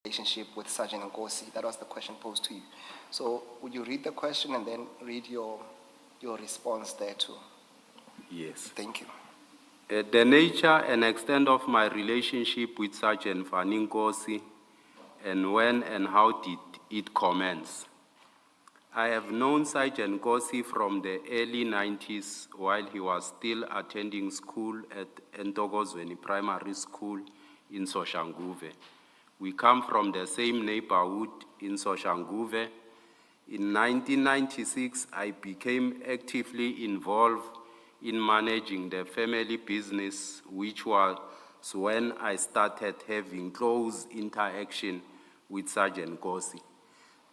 relationship with Sgt Nkosi? That was the question posed to you. So would you read the question and then read your response there too? Yes. Thank you. The nature and extent of my relationship with Sgt Nkosi, and when and how did it commence? I have known Sgt Nkosi from the early 90s while he was still attending school at Ntokozweni Primary School in Soshanguve. We come from the same neighborhood in Soshanguve. In 1996, I became actively involved in managing the family business, which was when I started having close interaction with Sgt Nkosi.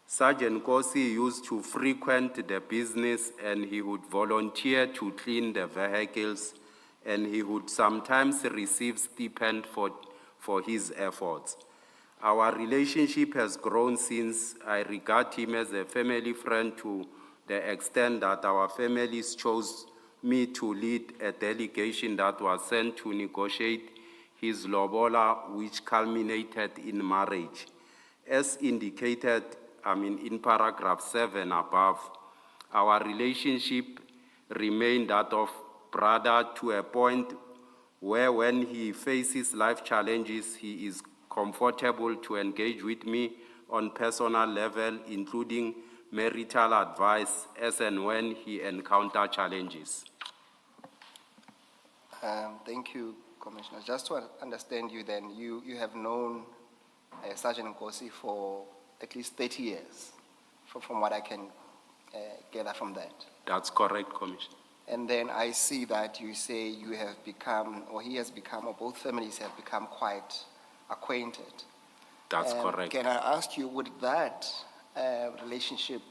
Sgt Nkosi used to frequent the business and he would volunteer to clean the vehicles, and he would sometimes receive stipend for his efforts. Our relationship has grown since. I regard him as a family friend to the extent that our families chose me to lead a delegation that was sent to negotiate his lobola, which culminated in marriage. As indicated, in paragraph 7 above, our relationship remained that of brother to a point where when he faces life challenges, he is comfortable to engage with me on personal level, including marital advice as and when he encounters challenges. Thank you, Commissioner. Just to understand you then, you have known Sgt Nkosi for at least 30 years, from what I can gather from that. That's correct, Commissioner. And then I see that you say you have become, or he has become, or both families have become quite acquainted. That's correct. Can I ask you, would that relationship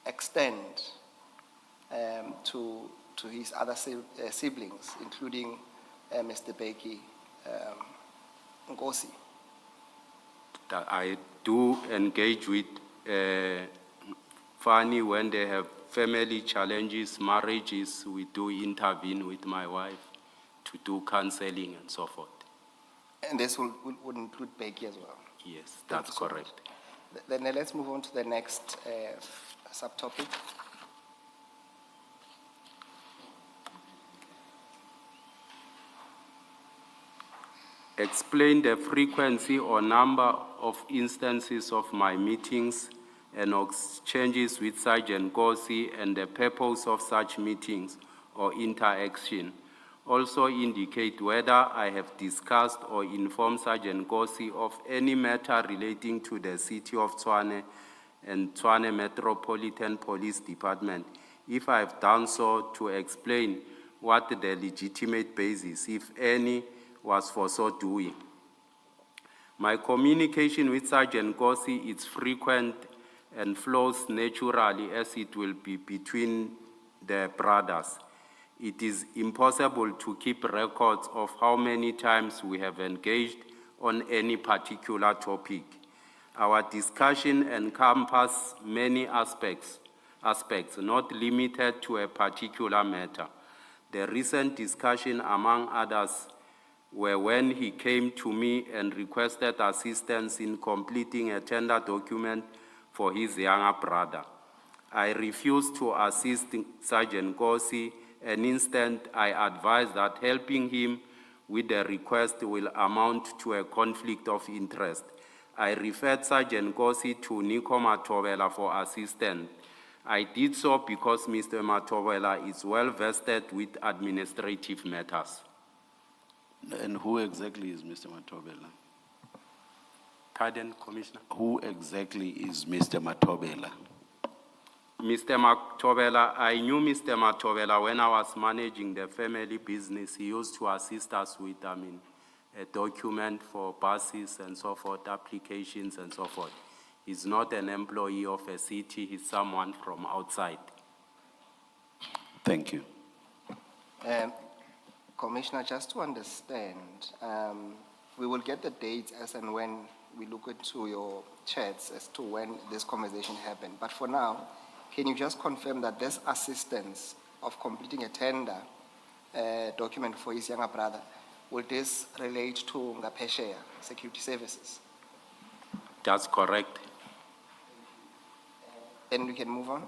extend to his other siblings, including Mr. Beki Nkosi? That I do engage with Fani when they have family challenges, marriages. We do intervene with my wife to do counseling and so forth. And this would include Beki as well? Yes, that's correct. Then let's move on to the next subtopic. Explain the frequency or number of instances of my meetings and exchanges with Sgt Nkosi and the purpose of such meetings or interaction. Also indicate whether I have discussed or informed Sgt Nkosi of any matter relating to the City of Tshwane and Tshwane Metropolitan Police Department. If I have done so, to explain what the legitimate basis, if any, was for so doing. My communication with Sgt Nkosi is frequent and flows naturally as it will be between the brothers. It is impossible to keep records of how many times we have engaged on any particular topic. Our discussion encompasses many aspects, not limited to a particular matter. The recent discussion, among others, were when he came to me and requested assistance in completing a tender document for his younger brother. I refused to assist Sgt Nkosi, and instead I advised that helping him with the request will amount to a conflict of interest. I referred Sgt Nkosi to Nico Matobela for assistance. I did so because Mr. Matobela is well vested with administrative matters. And who exactly is Mr. Matobela? Pardon, Commissioner? Who exactly is Mr. Matobela? Mr. Matobela, I knew Mr. Matobela when I was managing the family business. He used to assist us with, a document for buses and so forth, applications and so forth. He's not an employee of a city, he's someone from outside. Thank you. Commissioner, just to understand, we will get the dates as and when we look into your chats as to when this conversation happened. But for now, can you just confirm that this assistance of completing a tender document for his younger brother Will this relate to Ngapesheya Security Services? That's correct. Then we can move on.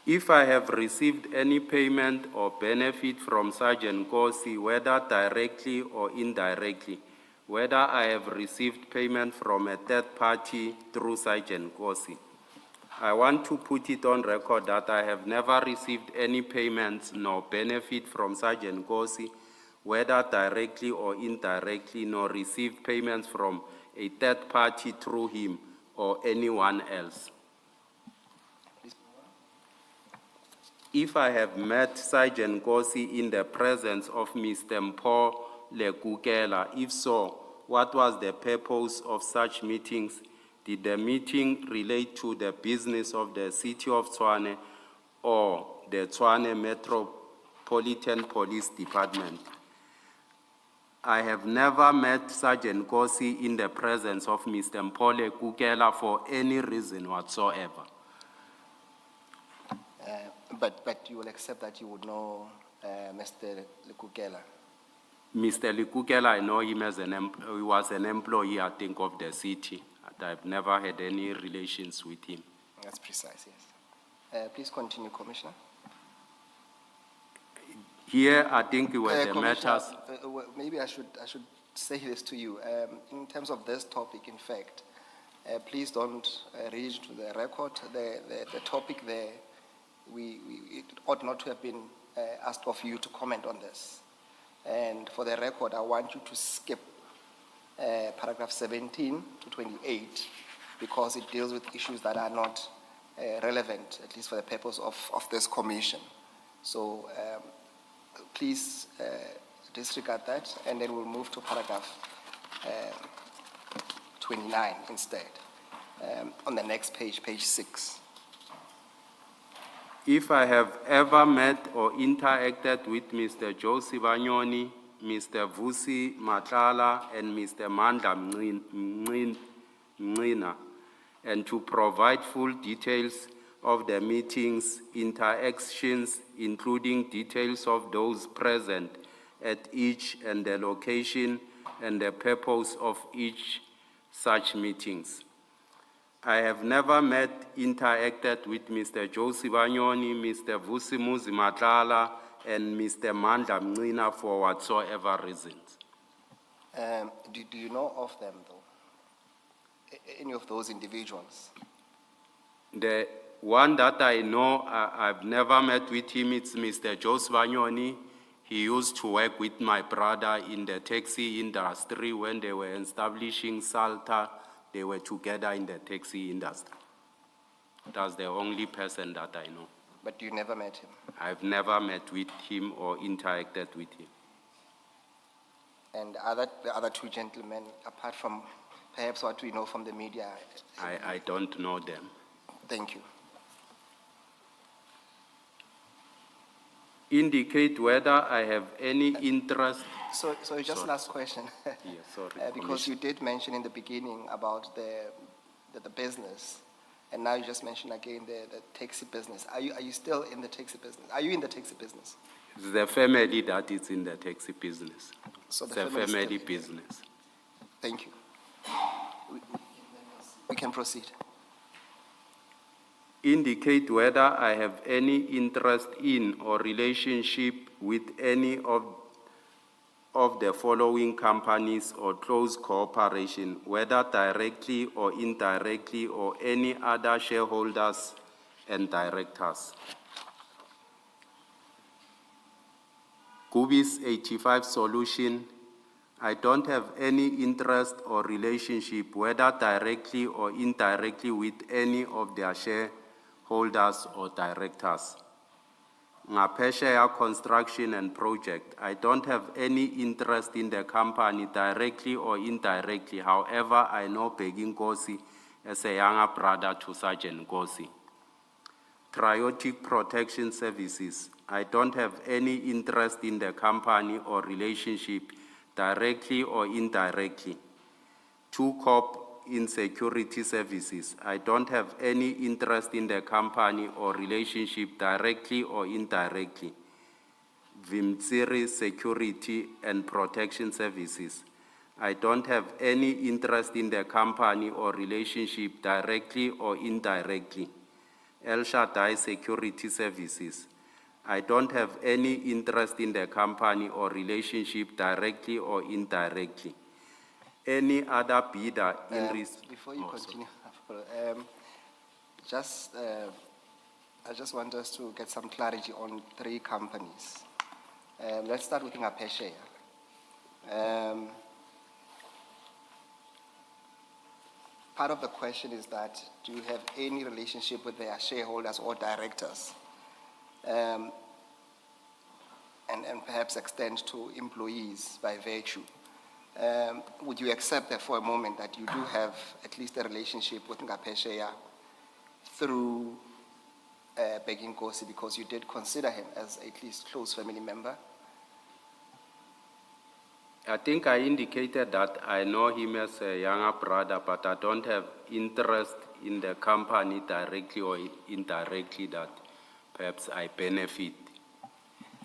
If I have received any payment or benefit from Sgt Nkosi, whether directly or indirectly, whether I have received payment from a third party through Sgt Nkosi, I want to put it on record that I have never received any payments nor benefit from Sgt Nkosi, whether directly or indirectly, nor received payments from a third party through him or anyone else. If I have met Sgt Nkosi in the presence of Mr. Mpho Lekukela, if so, what was the purpose of such meetings? Did the meeting relate to the business of the City of Tshwane or the Tshwane Metropolitan Police Department? I have never met Sgt Nkosi in the presence of Mr. Mpho Lekukela for any reason whatsoever. But you will accept that you would know Mr. Lekukela? Mr. Lekukela, I know him as he was an employee, I think, of the city. I've never had any relations with him. That's precise, yes. Please continue, Commissioner. Here, I think it was the Commissioner, matters. maybe I should say this to you. In terms of this topic, in fact, please don't read to the record the topic there. It ought not to have been asked of you to comment on this. And for the record, I want you to skip paragraph 17 to 28 because it deals with issues that are not relevant, at least for the purpose of this commission. So please disregard that, and then we'll move to paragraph 29 instead. On the next page, page 6. If I have ever met or interacted with Mr. Josie Banyoni, Mr. Vusi Matlala, and Mr. Mandla Mngina, and to provide full details of the meetings, interactions, including details of those present at each and the location and the purpose of each such meetings. I have never met, interacted with Mr. Josie Banyoni, Mr. Vusi Matlala, and Mr. Mandla Mngina for whatsoever reasons. Do you know of them, though? Any of those individuals? The one that I know, I've never met with him, it's Mr. Josie Banyoni. He used to work with my brother in the taxi industry when they were establishing Salta. They were together in the taxi industry. That's the only person that I know. But you never met him? I've never met with him or interacted with him. And the other two gentlemen, apart from perhaps what we know from the media? I don't know them. Thank you. Indicate whether I have any interest. So just Sorry. Last question. Yes, sorry. Because you did mention in the beginning about the business, and now you just mentioned again the taxi business. Are you still in the taxi business? Are you in the taxi business? It's the family that is in the taxi business. So It's a family business. Thank you. We can proceed. Indicate whether I have any interest in or relationship with any of the following companies or close cooperation, whether directly or indirectly, or any other shareholders and directors. Gubis 85 Solution, I don't have any interest or relationship, whether directly or indirectly, with any of their shareholders or directors. Ngapesheya Construction and Project, I don't have any interest in the company directly or indirectly. However, I know Sgt Nkosi as a younger brother to Sgt Nkosi. Cryotic Protection Services, I don't have any interest in the company or relationship directly or indirectly. 2Corp Insecurity Services, I don't have any interest in the company or relationship directly or indirectly. Vimtsiri Security and Protection Services. I don't have any interest in the company or relationship directly or indirectly. El Shaddai Security Services. I don't have any interest in the company or relationship directly or indirectly. Any other bidder in Before you continue, I just want us to get some clarity on 3 companies. Let's start with Ngapesheya. Part of the question is that, do you have any relationship with their shareholders or directors? And perhaps extend to employees by virtue. Would you accept that for a moment that you do have at least a relationship with Ngapesheya through Sgt Nkosi, because you did consider him as at least close family member? I think I indicated that I know him as a younger brother, but I don't have interest in the company directly or indirectly that perhaps I benefit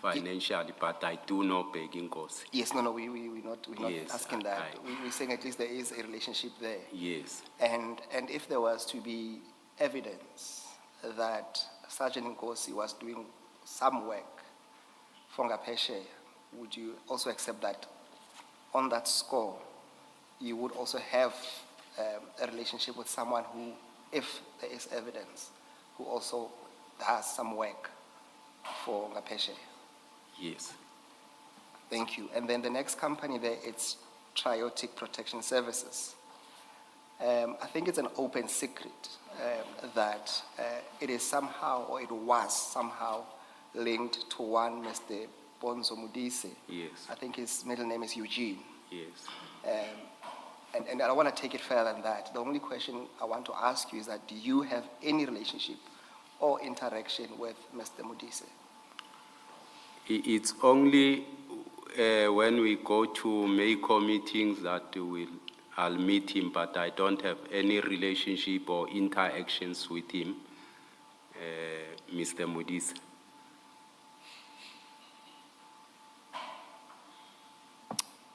financially, but I do know Sgt Nkosi. Yes, we're not Yes, asking that. We're saying at least there is a relationship there. Yes. And if there was to be evidence that Sgt Nkosi was doing some work for Ngapesheya, would you also accept that on that score, you would also have a relationship with someone who, if there is evidence, who also does some work for Ngapesheya? Yes. Thank you. And then the next company there, it's Triotic Protection Services. I think it's an open secret that it is somehow, or it was somehow linked to one Mr. Bonzo Mudise. Yes. I think his middle name is Eugene. Yes. And I don't want to take it further than that. The only question I want to ask you is that, do you have any relationship or interaction with Mr. Mudise? It's only when we go to MECO meetings that I'll meet him, but I don't have any relationship or interactions with him, Mr. Mudise.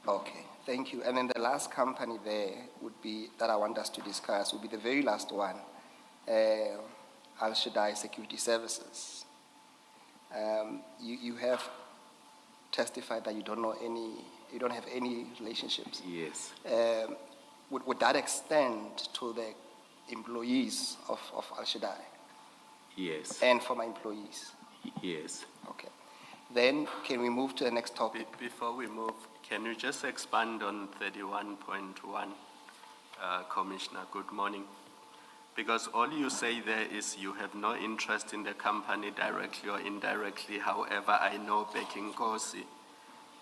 Okay, thank you. And then the last company there would be, that I want us to discuss, would be the very last one, Al Shaddai Security Services. You have testified that you don't have any relationships. Yes. Would that extend to the employees of Al Shaddai? Yes. And former employees? Yes. Okay. Then can we move to the next topic? Before we move, can you just expand on 31.1, Commissioner? Good morning. Because all you say there is you have no interest in the company directly or indirectly. However, I know Sgt Nkosi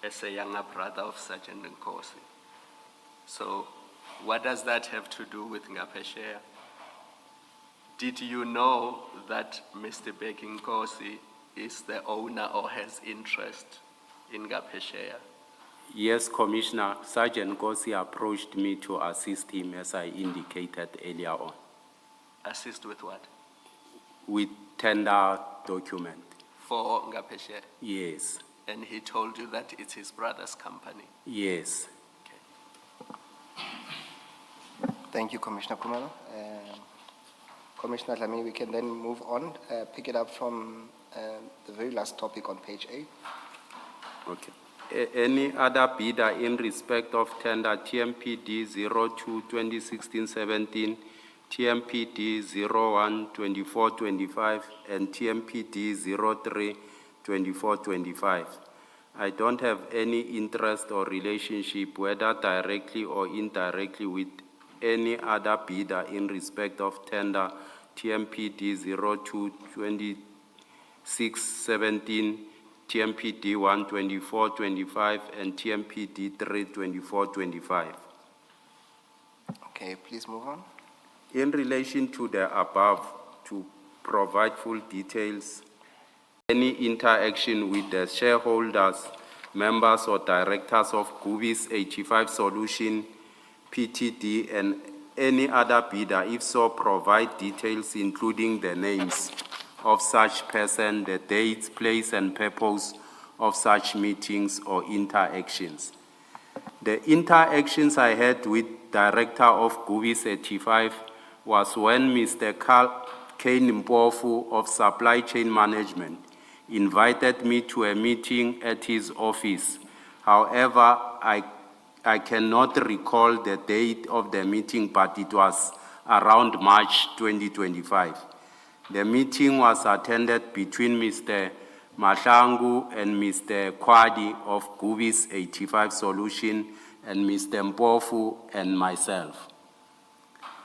as a younger brother of Sgt Nkosi. So what does that have to do with Ngapesheya? Did you know that Mr. Sgt Nkosi is the owner or has interest in Ngapesheya? Yes, Commissioner. Sgt Nkosi approached me to assist him, as I indicated earlier on. Assist with what? With tender document. For Ngapesheya? Yes. And he told you that it's his brother's company? Yes. Okay. Thank you, Commissioner Kumalo. Commissioner Dlamini, we can then move on, pick it up from the very last topic on page 8. Okay. Any other bidder in respect of tender TMPD 02 2016-17, TMPD 01 24-25, and TMPD 03 24-25. I don't have any interest or relationship, whether directly or indirectly, with any other bidder in respect of tender TMPD 02 26-17, TMPD 1 24-25, and TMPD 3 24-25. Okay, please move on. In relation to the above, to provide full details, any interaction with the shareholders, members or directors of Gubis 85 Solution, PTD, and any other bidder, if so, provide details including the names of such person, the dates, place, and purpose of such meetings or interactions. The interactions I had with Director of Gubis 85 was when Mr. Kane Mpofu of Supply Chain Management invited me to a meeting at his office. However, I cannot recall the date of the meeting, but it was around March 2025. The meeting was attended between Mr. Mahlangu and Mr. Kwadi of Gubis 85 Solution and Mr. Mpofu and myself.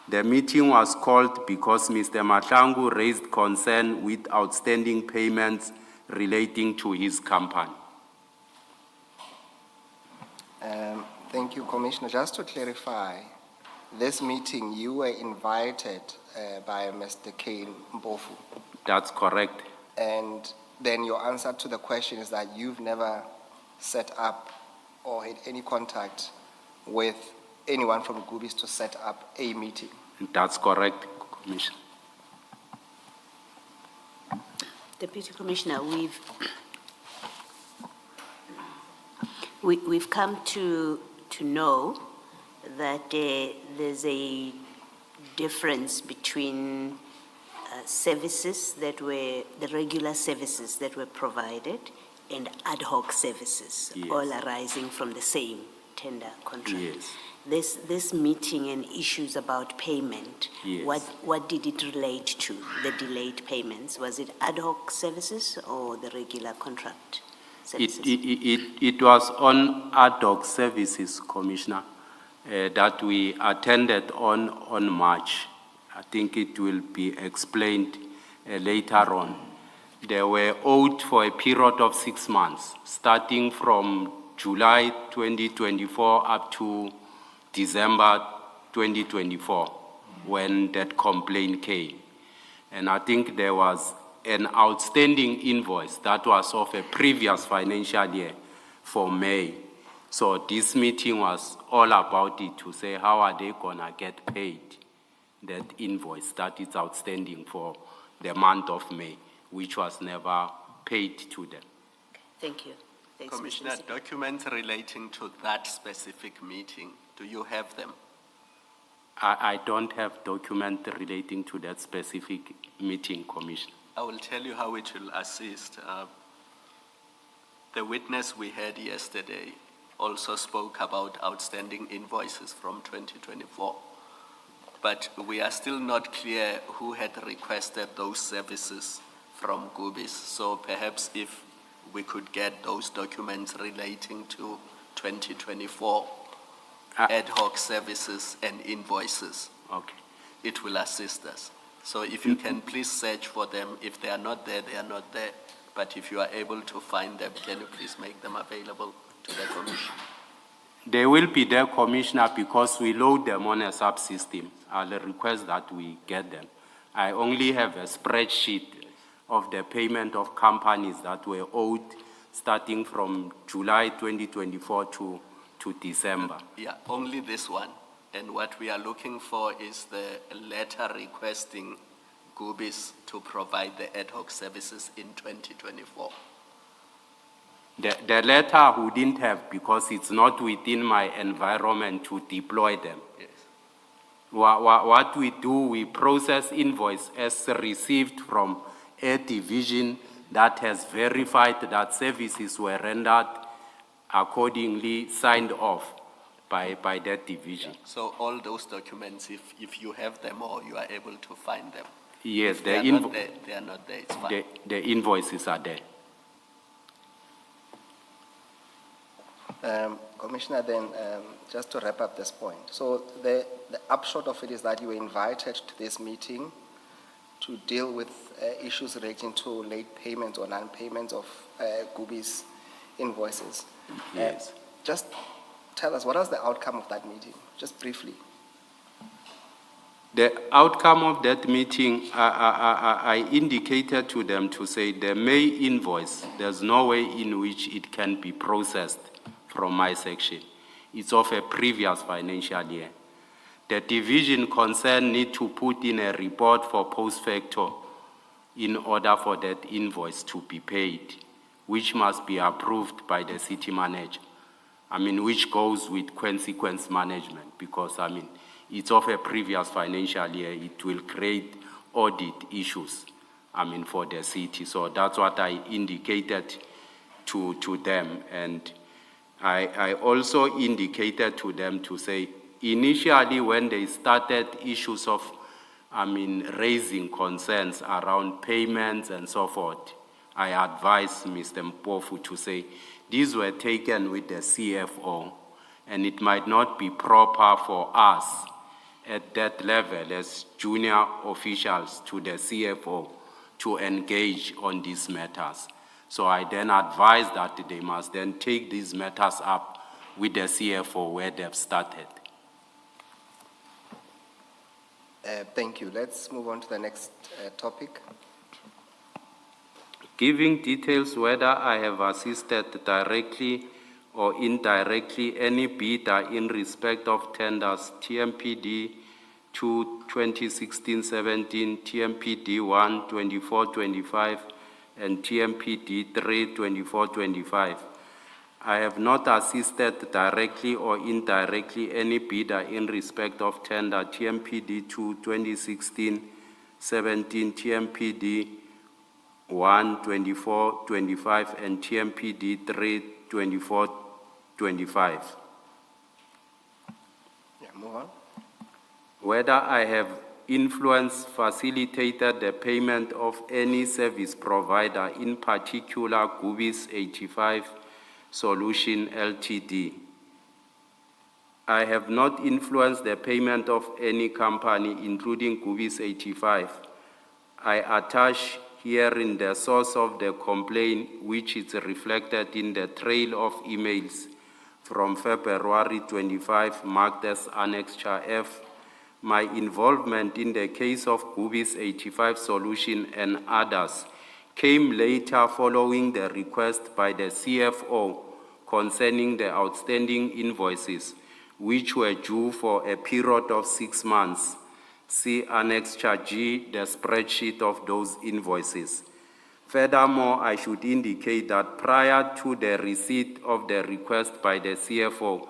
The meeting was called because Mr. Mahlangu raised concern with outstanding payments relating to his company. Thank you, Commissioner. Just to clarify, this meeting, you were invited by Mr. Kane Mpofu. That's correct. And then your answer to the question is that you've never set up or had any contact with anyone from Gubis to set up a meeting. That's correct, Commissioner. Deputy Commissioner, we've come to know that there's a difference between services that were, the regular services that were provided and ad hoc services, Yes. all arising from the same tender contract. Yes. This meeting and issues about payment, Yes. what did it relate to, the delayed payments? Was it ad hoc services or the regular contract services? It was on ad hoc services, Commissioner, that we attended on March. I think it will be explained later on. They were owed for a period of 6 months, starting from July 2024 up to December 2024, when that complaint came. And I think there was an outstanding invoice that was of a previous financial year for May. So this meeting was all about it, to say how are they gonna get paid that invoice that is outstanding for the month of May, which was never paid to them. Thank you. Thanks, Mr. Commissioner, Speaker. documents relating to that specific meeting, do you have them? I don't have document relating to that specific meeting, Commissioner. I will tell you how it will assist. The witness we had yesterday also spoke about outstanding invoices from 2024. But we are still not clear who had requested those services from Gubis. So perhaps if we could get those documents relating to 2024 ad hoc services and invoices, Okay. it will assist us. So if you can please search for them. If they are not there, they are not there. But if you are able to find them, can you please make them available to the Commission? They will be there, Commissioner, because we load them on a subsystem. I'll request that we get them. I only have a spreadsheet of the payment of companies that were owed starting from July 2024 to December. Yeah, only this one. And what we are looking for is the letter requesting Gubis to provide the ad hoc services in 2024. The letter we didn't have because it's not within my environment to deploy them. Yes. What we do, we process invoice as received from a division that has verified that services were rendered accordingly signed off by that division. So all those documents, if you have them or you are able to find them. Yes, If they are not there, it's fine. the invoices are there. Commissioner, then just to wrap up this point. So the upshot of it is that you were invited to this meeting to deal with issues relating to late payments or non-payments of Gubis invoices. Yes. Just tell us, what was the outcome of that meeting, just briefly? The outcome of that meeting, I indicated to them to say the May invoice, there's no way in which it can be processed from my section. It's of a previous financial year. The division concerned need to put in a report for post facto in order for that invoice to be paid, which must be approved by the city manager. I mean, which goes with consequence management, because, I mean, it's of a previous financial year. It will create audit issues, I mean, for the city. So that's what I indicated to them. And I also indicated to them to say, initially when they started issues of, I mean, raising concerns around payments and so forth, I advised Mr. Mpofu to say, these were taken with the CFO, and it might not be proper for us at that level as junior officials to the CFO to engage on these matters. So I then advised that they must then take these matters up with the CFO where they've started. Thank you. Let's move on to the next topic. Giving details whether I have assisted directly or indirectly any bidder in respect of tenders TMPD 2 2016-17, TMPD 1 24-25, and TMPD 3 24-25. I have not assisted directly or indirectly any bidder in respect of tender TMPD 2 2016-17, TMPD 1 24-25, and TMPD 3 24-25. Yeah, move on. Whether I have influenced, facilitated the payment of any service provider, in particular Gubis 85 Solution Ltd. I have not influenced the payment of any company, including Gubis 85. I attach herein the source of the complaint, which is reflected in the trail of emails from February 25, marked as Annexure F. My involvement in the case of Gubis 85 Solution and others came later following the request by the CFO concerning the outstanding invoices, which were due for a period of 6 months. See Annexure G, the spreadsheet of those invoices. Furthermore, I should indicate that prior to the receipt of the request by the CFO,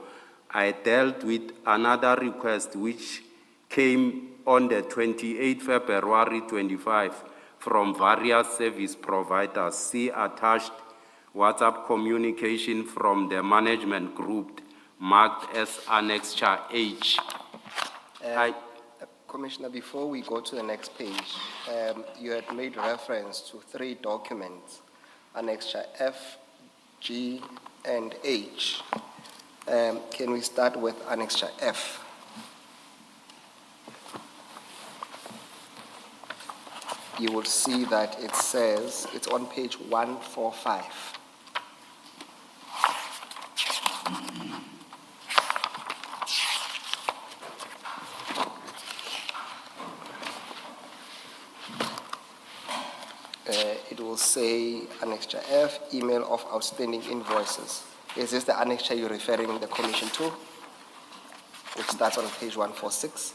I dealt with another request which came on the 28th February 25 from various service providers. See attached WhatsApp communication from the management group marked as Annexure H. Commissioner, before we go to the next page, you had made reference to 3 documents, Annexure F, G, and H. Can we start with Annexure F? You will see that it says, it's on page 145. It will say Annexure F, email of outstanding invoices. Is this the annexure you're referring the commission to, which starts on page 146?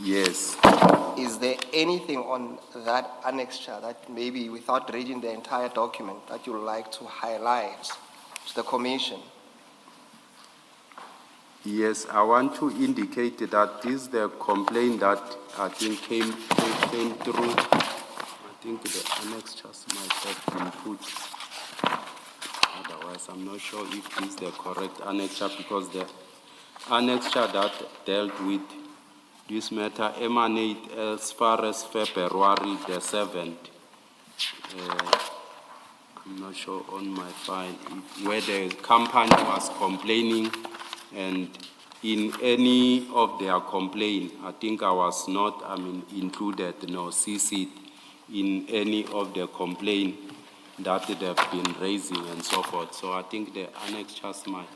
Yes. Is there anything on that annexure that maybe, without reading the entire document, that you would like to highlight to the commission? Yes, I want to indicate that this is the complaint that I think came through. I think the annexures might have been put. Otherwise, I'm not sure if this is the correct annexure, because the annexure that dealt with this matter emanate as far as February the 7th. I'm not sure on my file where the company was complaining, and in any of their complaint, I think I was not, included, nor CC'd in any of the complaint that they've been raising and so forth. So I think the annexures might,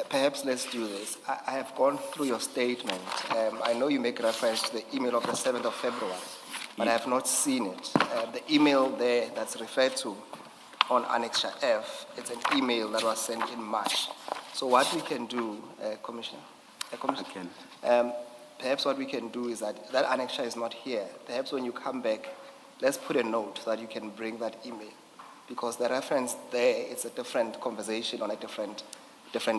Perhaps let's do this. I have gone through your statement. I know you make reference to the email of the 7th of February, but I have not seen it. The email there that's referred to on Annexure F, it's an email that was sent in March. So what we can do, Commissioner, perhaps what we can do is that annexure is not here. Perhaps when you come back, let's put a note so that you can bring that email. Because the reference there is a different conversation on a different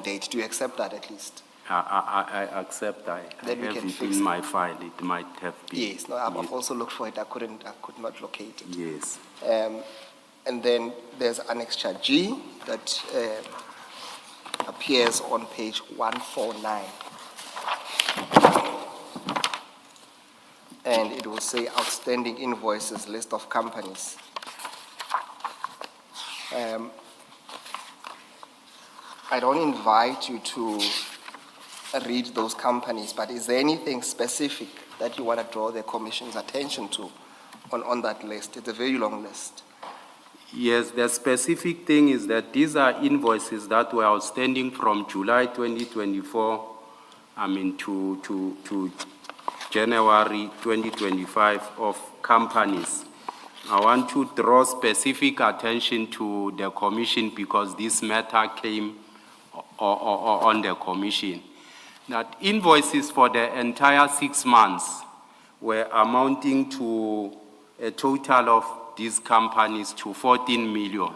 date. Do you accept that at least? I accept. I Then we have can it fix in it. my file. It might have been. Yes, no, I've Yes. also looked for it. I could not locate it. Yes. And then there's Annex Chart G that appears on page 149. And it will say outstanding invoices, list of companies. I don't invite you to read those companies, but is there anything specific that you want to draw the Commission's attention to on that list? It's a very long list. Yes, the specific thing is that these are invoices that were outstanding from July 2024, to January 2025 of companies. I want to draw specific attention to the Commission because this matter came on the Commission. That invoices for the entire 6 months were amounting to a total of these companies to 14 million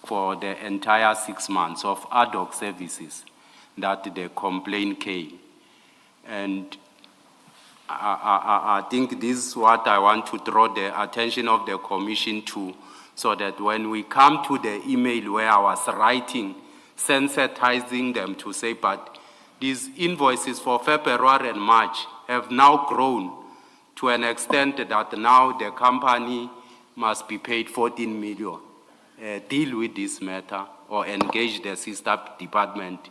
for the entire 6 months of ad hoc services that the complaint came. And I think this is what I want to draw the attention of the Commission to, so that when we come to the email where I was writing, sensitizing them to say, but these invoices for February and March have now grown to an extent that now the company must be paid 14 million. Deal with this matter or engage the sister department.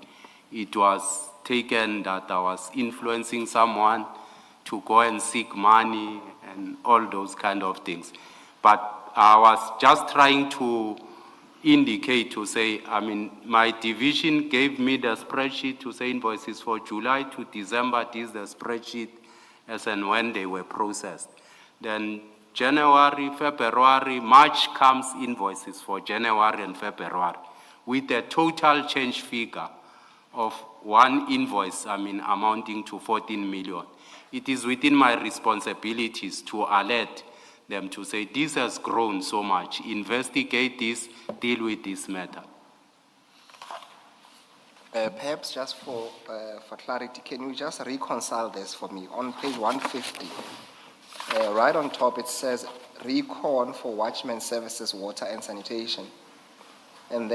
It was taken that I was influencing someone to go and seek money and all those kind of things. But I was just trying to indicate, to say, my division gave me the spreadsheet to say invoices for July to December. This is the spreadsheet as and when they were processed. Then January, February, March comes invoices for January and February with a total change figure of one invoice, amounting to 14 million. It is within my responsibilities to alert them to say, this has grown so much, investigate this, deal with this matter. Perhaps just for clarity, can you just reconcile this for me? On page 150, right on top it says recon for watchman services, water and sanitation. And then